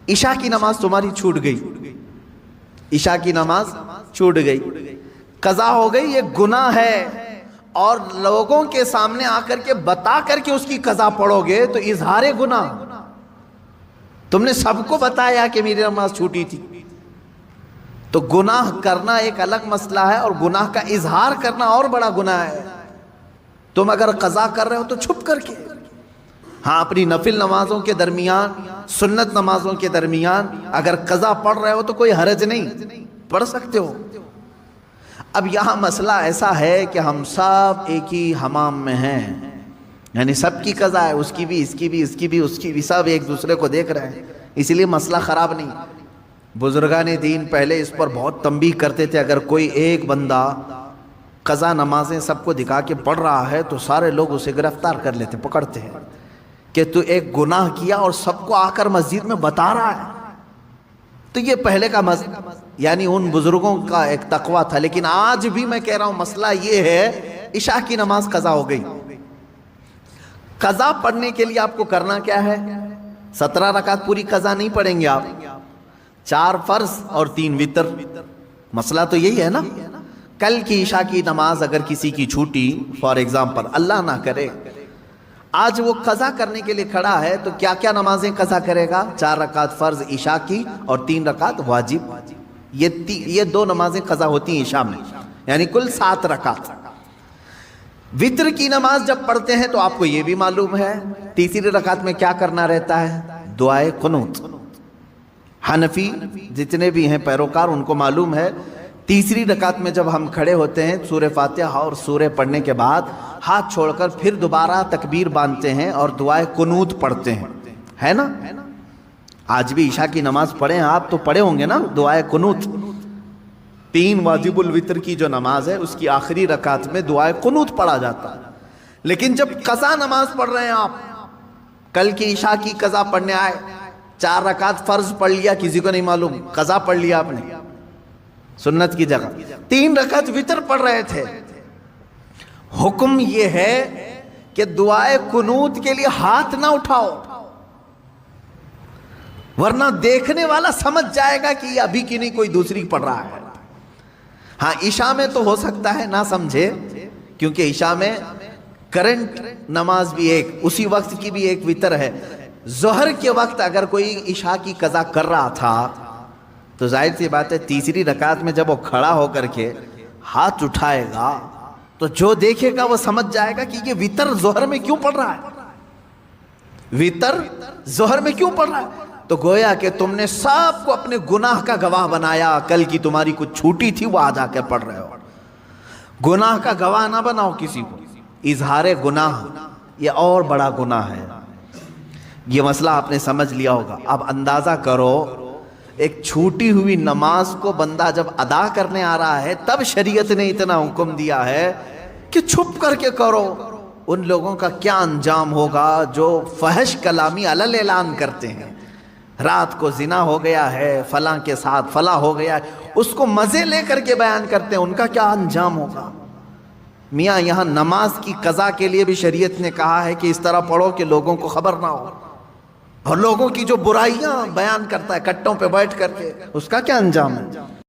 عشاء کی نماز تمہاری چھوٹ گئی، عشاء کی نماز چھوٹ گئی، قضا ہو گئی، یہ گناہ ہے، اور لوگوں کے سامنے آ کر کے بتا کر کے اس کی قضا پڑھو گے تو اظہار گناہ، تم نے سب کو بتایا کہ میری نماز چھوٹی تھی۔ تو گناہ کرنا ایک الگ مسئلہ ہے، اور گناہ کا اظہار کرنا اور بڑا گناہ ہے۔ تم اگر قضا کر رہے ہو تو چھپ کر کے، ہاں اپنی نفل نمازوں کے درمیان، سنت نمازوں کے درمیان اگر قضا پڑھ رہے ہو تو کوئی حرج نہیں، پڑھ سکتے ہو۔ اب یہاں مسئلہ ایسا ہے کہ ہم سب ایک ہی حمام میں ہیں، یعنی سب کی قضا ہے، اس کی بھی، اس کی بھی، اس کی بھی، اس کی بھی، سب ایک دوسرے کو دیکھ رہے ہیں، اس لیے مسئلہ خراب نہیں۔ بزرگان دین پہلے اس پر بہت تنبیہ کرتے تھے، اگر کوئی ایک بندہ قضا نمازیں سب کو دکھا کے پڑھ رہا ہے تو سارے لوگ اسے گرفتار کر لیتے، پکڑتے ہیں کہ تو ایک گناہ کیا اور سب کو آ کر مسجد میں بتا رہا ہے۔ تو یہ پہلے کا یعنی ان بزرگوں کا ایک تقوی تھا، لیکن آج بھی میں کہہ رہا ہوں مسئلہ یہ ہے، عشاء کی نماز قضا ہو گئی، قضا پڑھنے کے لیے آپ کو کرنا کیا ہے؟ 17 رکعت پوری قضا نہیں پڑھیں گے آپ، 4 فرض اور 3 وتر۔ مسئلہ تو یہی ہے نا۔ کل کی عشاء کی نماز اگر کسی کی چھوٹی، فار ایگزامپل اللہ نہ کرے، آج وہ قضا کرنے کے لیے کھڑا ہے تو کیا کیا نمازیں قضا کرے گا؟ 4 رکعت فرض عشاء کی اور 3 رکعت واجب، یہ 2 نمازیں قضا ہوتی ہیں عشاء میں، یعنی کل 7 رکعت۔ وتر کی نماز جب پڑھتے ہیں تو آپ کو یہ بھی معلوم ہے تیسری رکعت میں کیا کرنا رہتا ہے؟ دعائے قنوت۔ حنفی جتنے بھی ہیں پیروکار ان کو معلوم ہے تیسری رکعت میں جب ہم کھڑے ہوتے ہیں سورہ فاتحہ اور سورہ پڑھنے کے بعد ہاتھ چھوڑ کر پھر دوبارہ تکبیر باندھتے ہیں اور دعائے قنوت پڑھتے ہیں، ہے نا؟ آج بھی عشاء کی نماز پڑھیں آپ تو پڑھے ہوں گے نا دعائے قنوت۔ 3 واجب الوتر کی جو نماز ہے اس کی آخری رکعت میں دعائے قنوت پڑھا جاتا ہے۔ لیکن جب قضا نماز پڑھ رہے ہیں آپ، کل کی عشاء کی قضا پڑھنے آئے، 4 رکعت فرض پڑھ لیا، کسی کو نہیں معلوم، قضا پڑھ لیا آپ نے سنت کی جگہ، 3 رکعت وتر پڑھ رہے تھے۔ حکم یہ ہے کہ دعائے قنوت کے لیے ہاتھ نہ اٹھاؤ، ورنہ دیکھنے والا سمجھ جائے گا کہ یہ ابھی کی نہیں کوئی دوسری پڑھ رہا ہے۔ ہاں عشاء میں تو ہو سکتا ہے نہ سمجھے، کیونکہ عشاء میں کرنٹ نماز بھی ایک، اسی وقت کی بھی ایک وتر ہے۔ ظہر کے وقت اگر کوئی عشاء کی قضا کر رہا تھا تو ظاہر سی بات ہے تیسری رکعت میں جب وہ کھڑا ہو کر کے ہاتھ اٹھائے گا تو جو دیکھے گا وہ سمجھ جائے گا کہ یہ وتر ظہر میں کیوں پڑھ رہا ہے، وتر ظہر میں کیوں پڑھ رہا ہے۔ تو گویا کہ تم نے سب کو اپنے گناہ کا گواہ بنایا، کل کی تمہاری کچھ چھوٹی تھی وہ آج آ کر پڑھ رہے ہو۔ گناہ کا گواہ نہ بناؤ کسی کو، اظہار گناہ یہ اور بڑا گناہ ہے۔ یہ مسئلہ آپ نے سمجھ لیا ہوگا۔ اب اندازہ کرو ایک چھوٹی ہوئی نماز کو بندہ جب ادا کرنے آ رہا ہے تب شریعت نے اتنا حکم دیا ہے کہ چھپ کر کے کرو، ان لوگوں کا کیا انجام ہوگا جو فحش کلامی علل اعلان کرتے ہیں، رات کو زنا ہو گیا ہے فلاں کے ساتھ، فلاں ہو گیا ہے، اس کو مزے لے کر کے بیان کرتے ہیں، ان کا کیا انجام ہوگا۔ میاں یہاں نماز کی قضا کے لیے بھی شریعت نے کہا ہے کہ اس طرح پڑھو کہ لوگوں کو خبر نہ ہو، اور لوگوں کی جو برائیاں بیان کرتا ہے کٹوں پہ بیٹھ کر کے، اس کا کیا انجام ہے۔